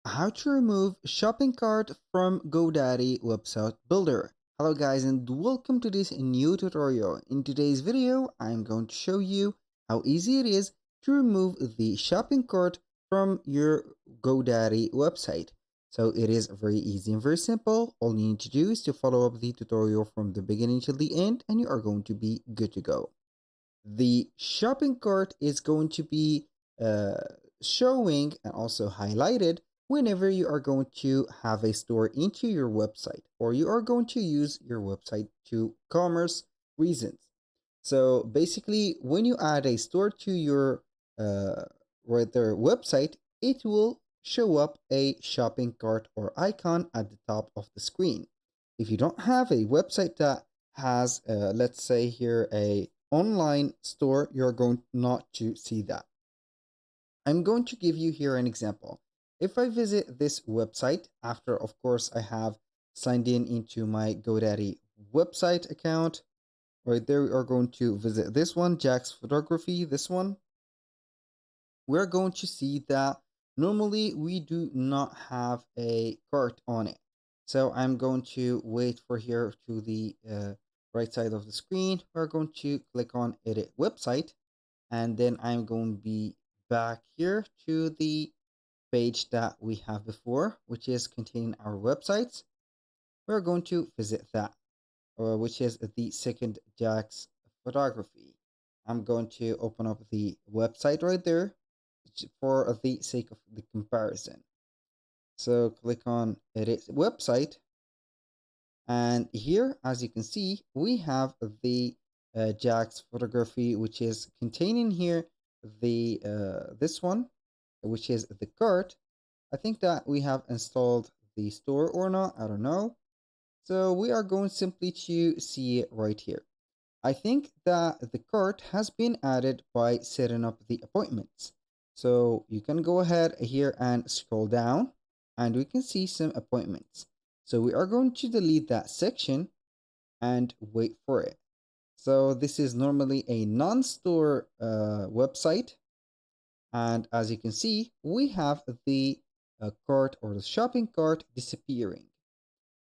How to remove shopping cart from GoDaddy website builder. Hello guys and welcome to this new tutorial. In today's video, I'm going to show you how easy it is to remove the shopping cart from your GoDaddy website. So it is very easy and very simple. All you need to do is to follow up the tutorial from the beginning till the end and you are going to be good to go. The shopping cart is going to be uh, showing and also highlighted whenever you are going to have a store into your website or you are going to use your website to commerce reasons. So basically, when you add a store to your uh, right there website, it will show up a shopping cart or icon at the top of the screen. If you don't have a website that has, let's say here, a online store, you're going not to see that. I'm going to give you here an example. If I visit this website, after of course I have signed in into my GoDaddy website account, right there we are going to visit this one, Jack's Photography, this one. We're going to see that normally we do not have a cart on it. So I'm going to wait for here to the right side of the screen. We're going to click on edit website and then I'm going to be back here to the page that we have before, which is containing our websites. We're going to visit that, which is the second Jack's Photography. I'm going to open up the website right there for the sake of the comparison. So click on edit website, and here, as you can see, we have the Jack's Photography, which is containing here the this one, which is the cart. I think that we have installed the store or not, I don't know. So we are going simply to see it right here. I think that the cart has been added by setting up the appointments. So you can go ahead here and scroll down and we can see some appointments. So we are going to delete that section and wait for it. So this is normally a non-store website. And as you can see, we have the cart or the shopping cart disappearing.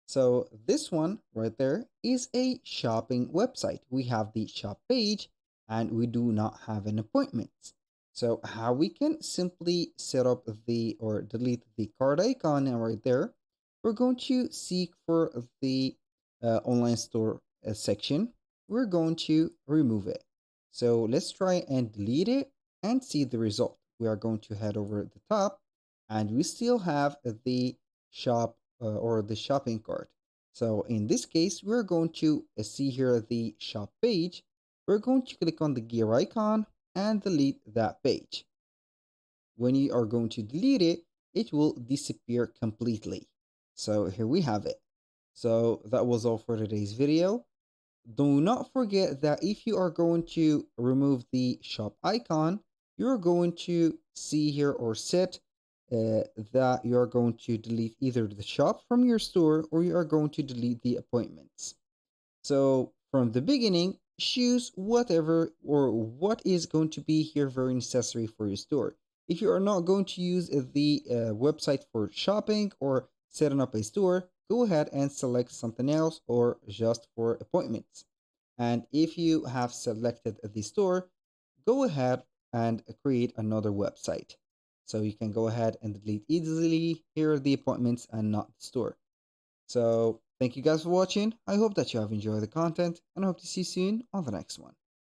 So this one right there is a shopping website. We have the shop page and we do not have an appointment. So how we can simply set up the or delete the card icon right there, we're going to seek for the online store section. We're going to remove it. So let's try and delete it and see the result. We are going to head over the top and we still have the shop or the shopping cart. So in this case, we're going to see here the shop page. We're going to click on the gear icon and delete that page. When you are going to delete it, it will disappear completely. So here we have it. So that was all for today's video. Do not forget that if you are going to remove the shop icon, you're going to see here or set that you are going to delete either the shop from your store or you are going to delete the appointments. So from the beginning, choose whatever or what is going to be here very necessary for your store. If you are not going to use the website for shopping or setting up a store, go ahead and select something else or just for appointments. And if you have selected the store, go ahead and create another website. So you can go ahead and delete easily here are the appointments and not the store. So thank you guys for watching. I hope that you have enjoyed the content and I hope to see you soon on the next one.